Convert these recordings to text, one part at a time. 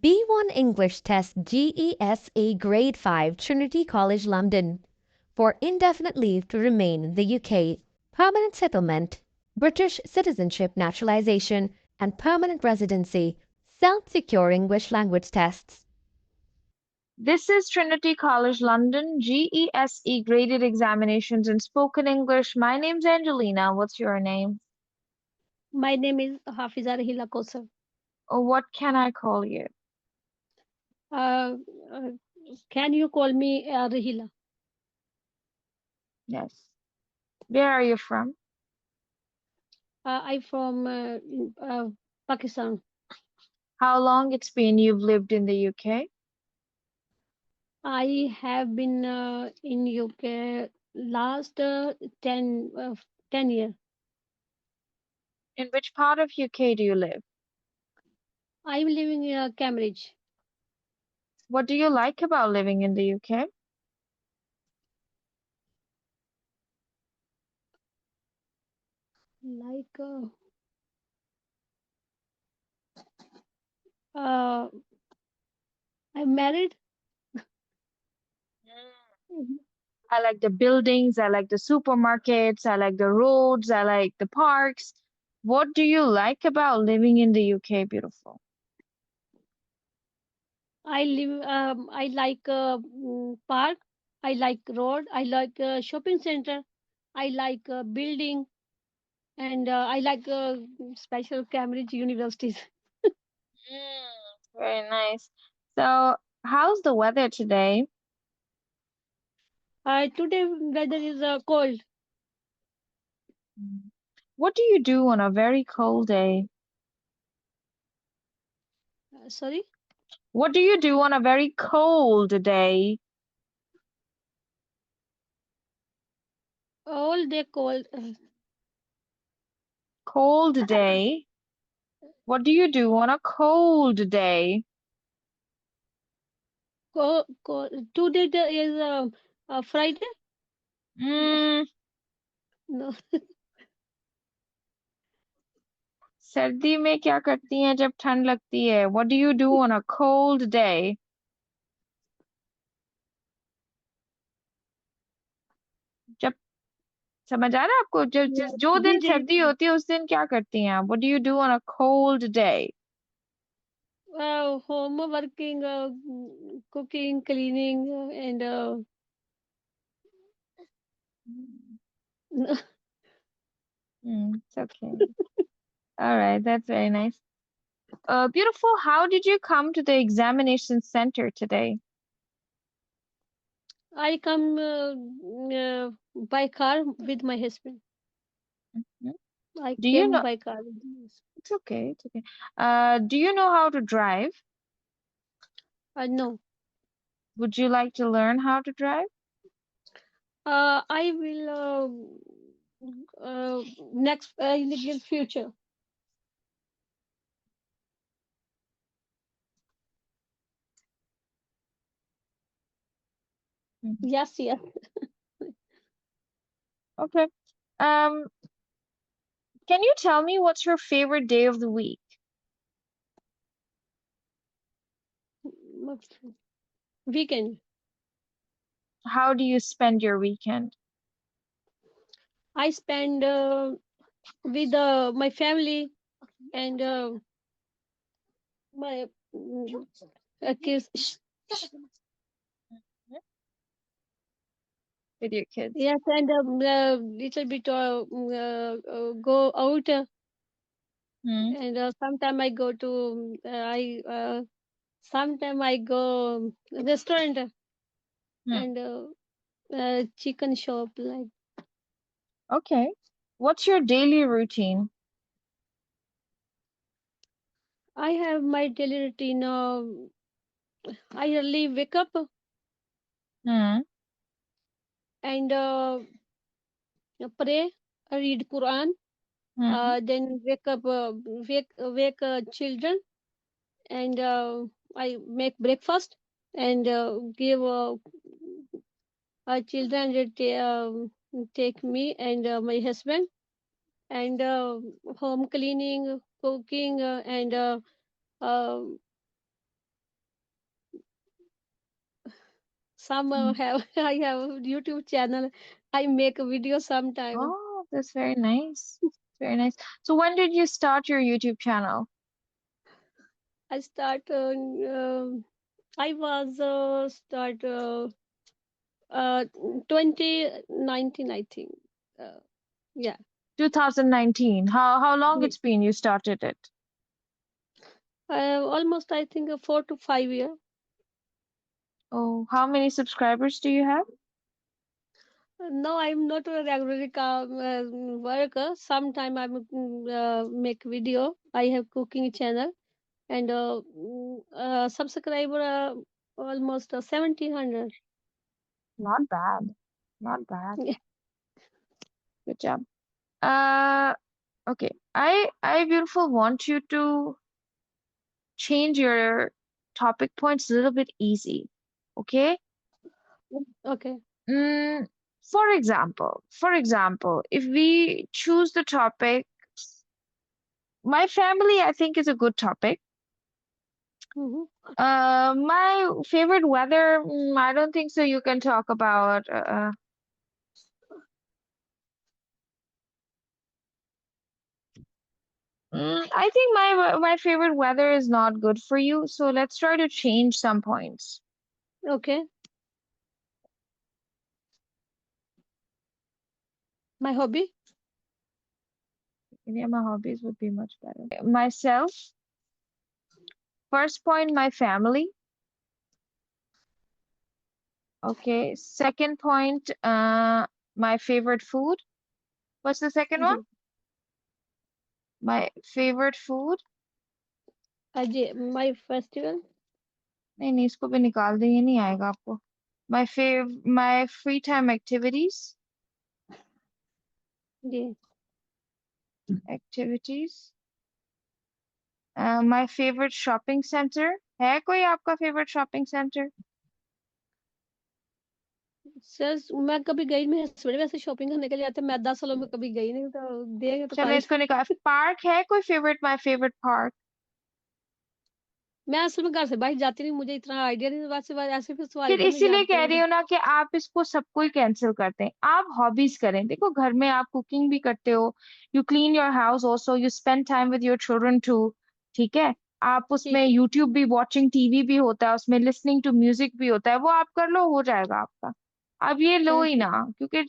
B1 English Test GESE Grade 5 Trinity College London for indefinite leave to remain in the UK, permanent settlement, British citizenship naturalization, and permanent residency, self-secure English language tests. This is Trinity College London GESE graded examinations in spoken English. My name's Angelina. What's your name? My name is Hafiza Rahila Kosar. What can I call you? Uh, can you call me Rahila? Yes. Where are you from? I'm from Pakistan. How long it's been you've lived in the UK? I have been in UK last 10 years. In which part of UK do you live? I'm living in Cambridge. What do you like about living in the UK? Like I'm married. I like the buildings, I like the supermarkets, I like the roads, I like the parks. What do you like about living in the UK, beautiful? I live. I like park. I like road. I like shopping center. I like building, and I like special Cambridge universities. Very nice. So, how's the weather today? Today weather is cold. What do you do on a very cold day? Sorry, What do you do on a very cold day? all day cold. Cold day. What do you do on a cold day? Today is Friday. Hmm, No, सर्दी में क्या करती हैं जब ठंड लगती है? What do you do on a cold day? जब समझ आ रहा है आपको जो दिन DJ, सर्दी होती है उस दिन क्या करती हैं आप? What do you do on a cold day? home working, cooking, cleaning, and It's okay. All right, that's very nice. Beautiful. How did you come to the examination center today? I come by car with my husband. Mhm. I Do you came know? by car with my husband. It's okay. It's okay. Do you know how to drive? No, Would you like to learn how to drive? I will next in the near future. Mhm. Yes, yes. Okay. Um, can you tell me what's your favorite day of the week? Weekend. How do you spend your weekend? I spend with my family and my kids. With your kids? Yes, and little bit go out, Hmm. and sometime I go to sometime I go restaurant Hmm. and chicken shop like. Okay. What's your daily routine? I have my daily routine. I early wake up Hmm. and pray, read Quran, Hmm. then wake children, and I make breakfast and give children that take me and my husband and home cleaning, cooking, and uh, some have I have YouTube channel. I make a video sometime. Oh, that's very nice. Very nice. So when did you start your YouTube channel? I start. I was start 2019, I think. Uh, yeah, 2019. How long yeah. it's been you started it? Almost I think 4 to 5 years. Oh, how many subscribers do you have? No, I'm not a regular worker. Sometime I make video. I have cooking channel and subscriber almost 1700. Not bad. Not bad. Yeah. Good job. Uh, okay. I beautiful want you to change your topic points a little bit easy. Okay? Okay. Mm, for example, if we choose the topic, my family, I think is a good topic. Hmm. My favorite weather, I don't think so. You can talk about. I think my favorite weather is not good for you. So let's try to change some points. Okay. My hobby. Yeah, my hobbies would be much better. Myself, first point, my family. Okay. Second point, my favorite food. What's the second one? Ji. My favorite food. My festival. नहीं नहीं इसको भी निकाल दें ये नहीं आएगा आपको. My free time activities. Ji. Activities. My favorite shopping center. है कोई आपका favorite shopping center? सर मैं कभी गई, मैं हस्बैंड वैसे शॉपिंग करने के लिए आते हैं, मैं 10 सालों में कभी गई नहीं, तो देंगे तो चलो तारीफ। इसको निकाल. पार्क है कोई favorite? My favorite park. मैं असल में घर से बाहर जाती नहीं, मुझे इतना आइडिया नहीं, वैसे ऐसे फिर सवाल फिर इतने में इसीलिए याद कह रही करूंगी। हूँ ना कि आप इसको सबको ही कैंसिल करते हैं. आप हॉबीज करें. देखो घर में आप कुकिंग भी करते हो. You clean your house also. You spend time with your children too. ठीक है. आप उसमें ठीक है। यूट्यूब भी, वॉचिंग टीवी भी होता है उसमें, लिसनिंग टू म्यूजिक भी होता है. वो आप कर लो, हो जाएगा आपका. अब ये लो ही थैंक यू। ना, क्योंकि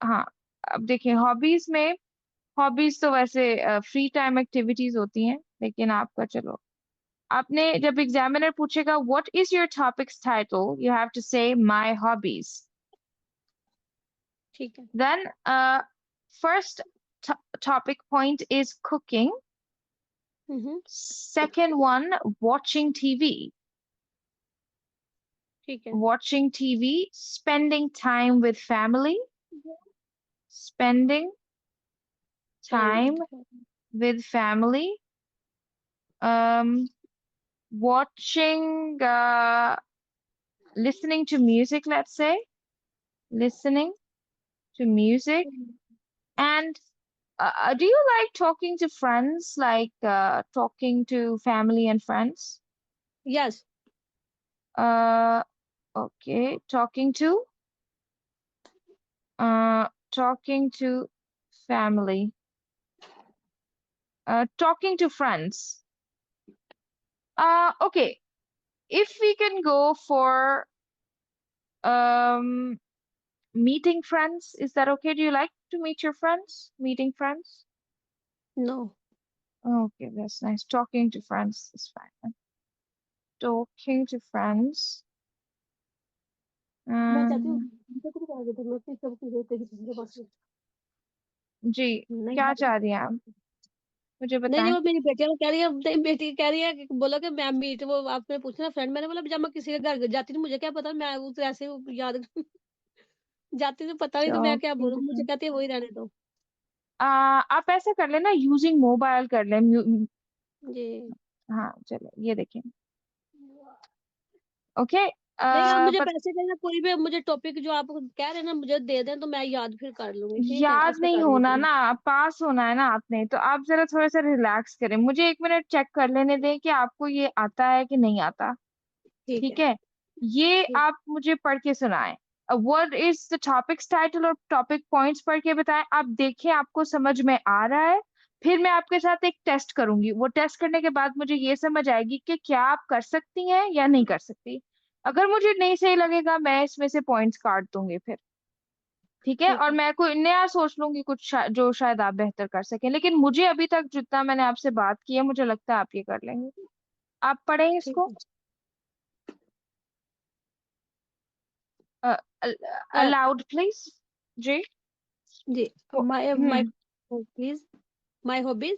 हाँ. अब देखिए हॉबीज में, हॉबीज तो वैसे फ्री टाइम एक्टिविटीज होती हैं, लेकिन आपका चलो. आपने जब एग्जामिनर पूछेगा what is your topics title, you have to say my hobbies. ठीक है। Then first topic point is cooking. Hmm. Second one, watching TV. ठीक है। Watching TV, spending time with family. Spending time with family. Um, watching, listening to music, let's say. Listening to music. And do you like talking to friends, like talking to family and friends? Yes. Uh, okay, talking to family, talking to friends. Okay, if we can go for um meeting friends, is that okay? Do you like to meet your friends? Meeting friends? No. Okay, that's nice. Talking to friends is fine. Talking to friends. मैं चाहती हूँ Um, मैं फिर सब कुछ होते ही तुम्हारे पास जी, नहीं क्या नहीं चाह रही हैं आप? मुझे नहीं, बताएं. वो मेरी बेटी कह रही है, नहीं बेटी कह रही है कि बोलो कि मैं मीट, वो आपने पूछना फ्रेंड, मैंने बोला जब मैं किसी के घर जाती नहीं, मुझे क्या पता, मैं वो तो ऐसे याद जाती तो पता नहीं, तो मैं क्या Talking बोलूँ, to मुझे friends. कहती है वही रहने दो। आप ऐसा कर लेना, यूजिंग मोबाइल कर लें. जी। हाँ चलो ये देखें. ओके. नहीं, आप मुझे पैसे देना, कोई भी मुझे टॉपिक जो आप कह रहे हैं ना मुझे दे दें, तो मैं याद फिर कर लूंगी, ठीक है, याद ऐसा नहीं कर होना लीजिए। ना, पास होना है ना आपने, तो आप जरा थोड़ा सा रिलैक्स करें. मुझे 1 मिनट चेक कर लेने दें कि आपको ये आता है कि नहीं आता. ठीक ठीक है। है. ये आप मुझे पढ़ के सुनाएं। What is the topics title और टॉपिक पॉइंट्स पढ़ के बताएं। आप देखें आपको समझ में आ रहा है। फिर मैं आपके साथ एक टेस्ट करूंगी, वो टेस्ट करने के बाद मुझे ये समझ आएगी कि क्या आप कर सकती हैं या नहीं कर सकती। अगर मुझे नहीं सही लगेगा मैं इसमें से पॉइंट्स काट दूंगी फिर। ठीक है, ठीक और है। मैं कोई नया सोच लूंगी कुछ जो शायद आप बेहतर कर सकें, लेकिन मुझे अभी तक जितना मैंने आपसे बात की है मुझे लगता है आप ये कर लेंगे। आप पढ़ें ठीक इसको। है। Uh, allowed please. जी। जी। My hmm. Hobbies, my hobbies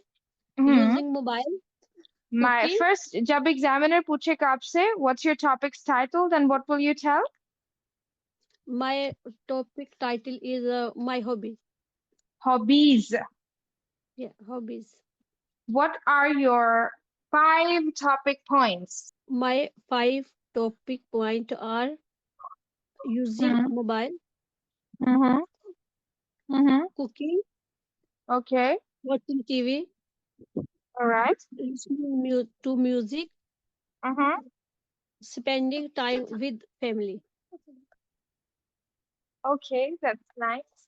hmm. Using mobile, my cooking. First, जब एग्जामिनर पूछेगा आपसे what's your topics title, then what will you tell? My topic title is my hobby. Hobbies. या hobbies. What are your 5 topic points? My 5 topic point are using hmm. Mobile, hmm. Hmm. Cooking, okay. watching TV, alright. listening to music, hmm. spending time with family. Okay, that's nice.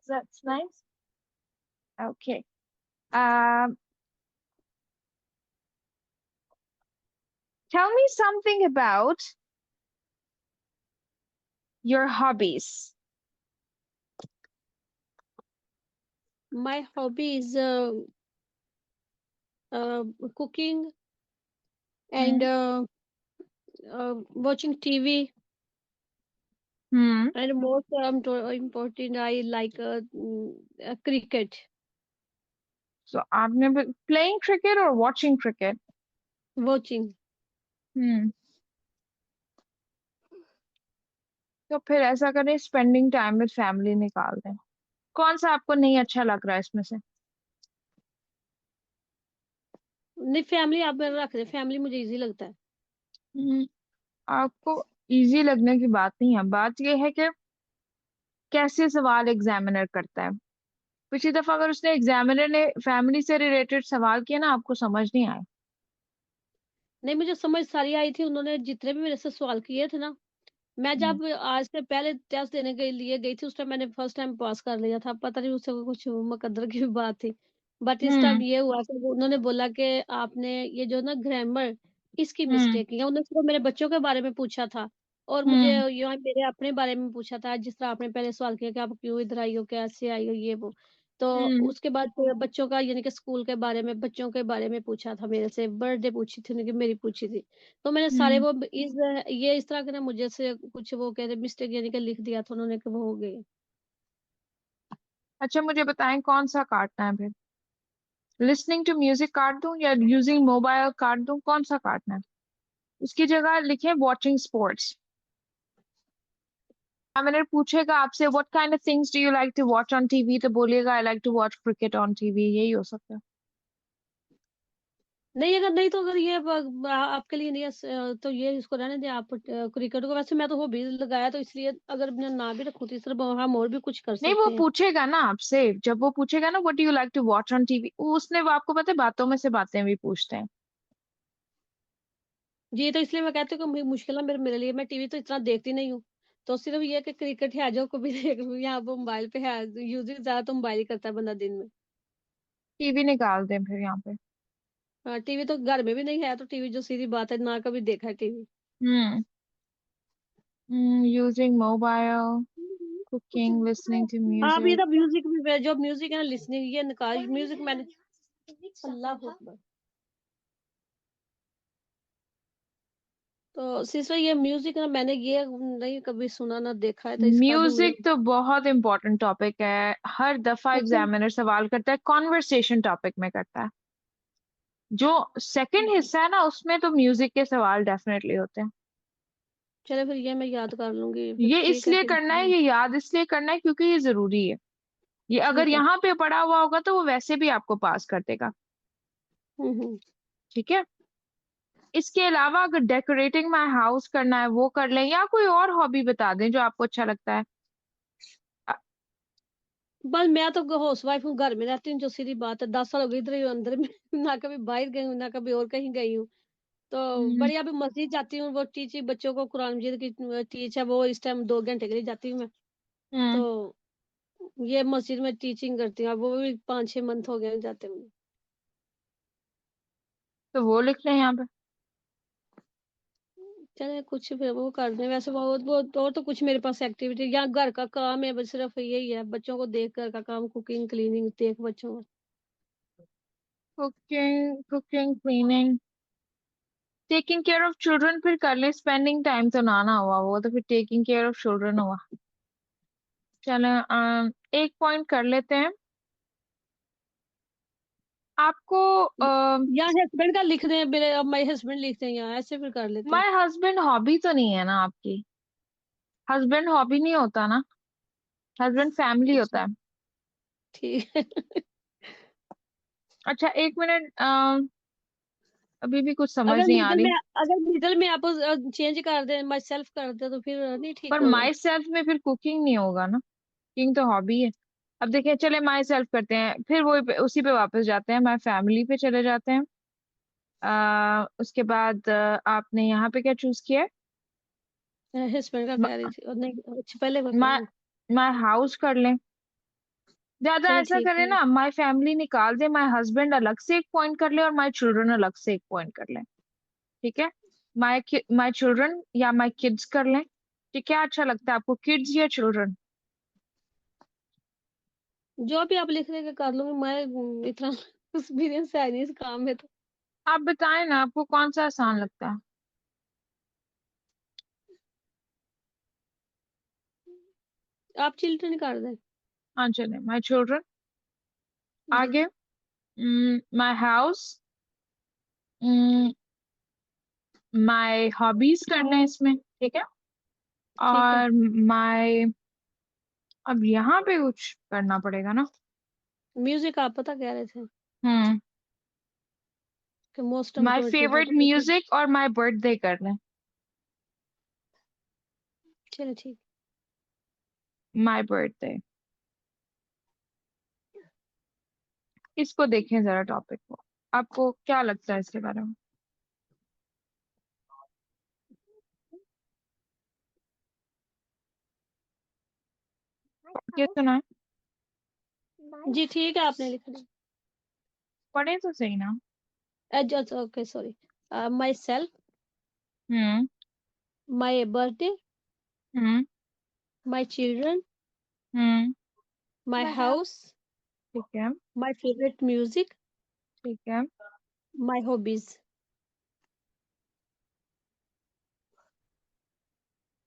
That's nice. Okay. Um, Tell me something about your hobbies. My hobby is uh, cooking and Hmm. watching TV. Hmm. And most important, I like cricket, So, आपने playing cricket or watching cricket? watching. Hmm. तो फिर ऐसा करें, spending time with family निकाल दें। कौन सा आपको नहीं अच्छा लग रहा है इसमें से? नहीं, फैमिली आप मेरा रख दे, फैमिली मुझे इजी लगता है। हम्म, आपको इजी लगने की बात नहीं है, बात यह है कि कैसे सवाल एग्जामिनर करता है। पिछली दफा अगर उसने एग्जामिनर ने फैमिली से रिलेटेड सवाल किया ना, आपको समझ नहीं आया। नहीं, मुझे समझ सारी आई थी, उन्होंने जितने भी मेरे से सवाल किए थे ना। मैं हम्म। जब आज से पहले टेस्ट देने के लिए गई थी, उस टाइम मैंने फर्स्ट टाइम पास कर लिया था, पता नहीं उससे कुछ मुकद्दर की बात थी। बट इस हम्म। टाइम ये हुआ कि उन्होंने बोला कि आपने ये जो ना ग्रामर, इसकी हम्म। मिस्टेक है। उन्होंने सिर्फ मेरे बच्चों के बारे में पूछा था और मुझे हम्म। यहाँ मेरे अपने बारे में पूछा था, जिस तरह आपने पहले सवाल किया कि आप क्यों इधर आई हो, कैसे आई हो, ये वो। तो हम्म। उसके बाद फिर बच्चों का यानी कि स्कूल के बारे में, बच्चों के बारे में पूछा था, मेरे से बर्थडे पूछी थी उनकी, मेरी पूछी थी। तो मैंने सारे हम्म। वो ये इस तरह के ना मुझे से कुछ वो कहते मिस्टेक यानी कि लिख दिया था उन्होंने कि वो हो गई। अच्छा, मुझे बताएं कौन सा काटना है फिर? लिसनिंग टू म्यूजिक काट दूं या यूजिंग मोबाइल काट दूं, कौन सा काटना है? उसकी जगह लिखें वॉचिंग स्पोर्ट्स। मैंने पूछेगा आपसे what kind of things do you like to watch on TV, तो बोलिएगा I like to watch cricket on TV, यही हो सकता है। नहीं, अगर नहीं तो अगर ये आपके लिए नहीं है तो ये इसको रहने दें आप। क्रिकेट को वैसे मैं तो हॉबी लगाया, तो इसलिए अगर मैं ना भी रखूँ तो इस तरह हम और भी कुछ कर नहीं, वो सकते हैं। पूछेगा ना आपसे, जब वो पूछेगा ना what do you like to watch on TV, उसने वो आपको पता है बातों में से बातें भी पूछते हैं। जी, तो इसलिए मैं कहती हूँ कि मुश्किल है मेरे लिए, मैं टीवी तो इतना देखती नहीं हूँ। तो सिर्फ ये कि क्रिकेट है जो कभी देख लूँ, यहाँ पर मोबाइल पे है, यूजिंग ज्यादा तो मोबाइल ही करता है बंदा दिन में। टीवी निकाल दें फिर यहाँ पे। हाँ, टीवी तो घर में भी नहीं है, तो टीवी जो सीधी बात है, ना कभी देखा है TV. Hmm. Using mobile, cooking, listening to आप ये म्यूजिक। तो म्यूजिक भी, जो म्यूजिक है ना, लिसनिंग, ये निकाल म्यूजिक मैंने। अल्लाह अकबर। तो सिस्टर ये म्यूजिक ना मैंने ये नहीं कभी सुना ना देखा है, तो इस कारण से मुझे। म्यूजिक तो बहुत इंपॉर्टेंट टॉपिक है, हर दफा अच्छा। एग्जामिनर सवाल करता है, कॉन्वर्सेशन टॉपिक में करता है। जो सेकंड हिस्सा है ना उसमें तो म्यूजिक के सवाल डेफिनेटली होते हैं। चलो फिर ये मैं याद कर लूंगी, फिर ये ठीक है इसलिए फिर। करना है, ये याद इसलिए करना है क्योंकि ये जरूरी है। ये अगर ठीक है। यहाँ पे पड़ा हुआ होगा तो वो वैसे भी आपको पास कर देगा। हम्म। ठीक है। इसके अलावा अगर डेकोरेटिंग माय हाउस करना है वो कर लें, या कोई और हॉबी बता दें जो आपको अच्छा लगता है। अ, बस मैं तो हाउस वाइफ हूँ, घर में रहती हूँ, जो सीधी बात है, 10 साल हो गई इधर ही हूँ, अंदर में ना कभी बाहर गई हूँ ना कभी और कहीं गई हूँ। तो हम्म, बड़ी अभी मस्जिद जाती हूँ, वो टीचिंग बच्चों को कुरान मजीद की टीच है, वो इस टाइम 2 घंटे के लिए जाती हूँ मैं। हम्म, तो ये मस्जिद में टीचिंग करती हूँ, अब वो भी 5-6 मंथ हो गए जाते हुए। तो वो लिख लें यहाँ पे। चले कुछ फिर वो कर दें, वैसे वो और तो कुछ मेरे पास एक्टिविटी यहाँ घर का काम है, बस सिर्फ यही है, बच्चों को देख, घर का काम, कुकिंग क्लीनिंग देख बच्चों को। Cooking, cooking, cleaning, taking care of children फिर कर ले, स्पेंडिंग टाइम तो ना ना हुआ, वो तो फिर टेकिंग केयर ऑफ चिल्ड्रन हुआ। चलो एक पॉइंट कर लेते हैं। आपको यहाँ हस्बैंड का लिख दें, मेरे अब माई हस्बैंड लिखते हैं यहाँ, ऐसे फिर कर लेते हैं। माय हस्बैंड हॉबी तो नहीं है ना आपकी? हस्बैंड हॉबी नहीं होता ना, हस्बैंड फैमिली होता है। ठीक है। अच्छा एक मिनट, अभी भी कुछ समझ अगर नहीं आ मिडिल रही। में अगर मिडिल में आप चेंज कर दें, माई सेल्फ कर दे, तो फिर नहीं ठीक पर होगा। माई सेल्फ में फिर कुकिंग नहीं होगा ना, कुकिंग तो हॉबी है। अब देखिए, चले माई सेल्फ करते हैं, फिर वो उसी पे वापस जाते हैं, माई फैमिली पे चले जाते हैं। उसके बाद आपने यहाँ पे क्या चूज किया है? हस्बैंड का कह रही थी, और नहीं अच्छा पहले वो कर माई लें। माई हाउस कर लें। ज्यादा चलो ऐसा ठीक करें है। ना, माई फैमिली निकाल दे, माई हस्बैंड अलग से एक पॉइंट कर ले और माई चिल्ड्रन अलग से एक पॉइंट कर ले। ठीक है, माई माई चिल्ड्रन या माई किड्स कर लें। ठीक, क्या अच्छा लगता है आपको, किड्स या चिल्ड्रन? जो भी आप लिख रहे हैं कर लूंगी मैं, इतना एक्सपीरियंस है नहीं इस काम में तो। आप बताएं ना, आपको कौन सा आसान लगता है? आप चिल्ड्रन कर दें। हाँ चले, माई चिल्ड्रन। जी आगे, माई हाउस, माई हॉबीज करना है इसमें। ठीक है, ठीक है। और माई, अब यहाँ पे कुछ करना पड़ेगा ना। म्यूजिक आप पता कह रहे थे हम्म, कि most my favourite important. Music और माई बर्थडे कर लें। चलो ठीक। माई बर्थडे, इसको देखें जरा टॉपिक को, आपको क्या लगता है इसके बारे में? ये सुना है? जी ठीक है, आपने लिख दिया। पढ़े तो सही ना। Just okay, sorry. My self, hmm, my birthday, hmm, my children, hmm, my house, ठीक है, माई फेवरेट म्यूजिक, ठीक है, माई हॉबीज।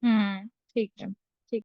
ठीक है।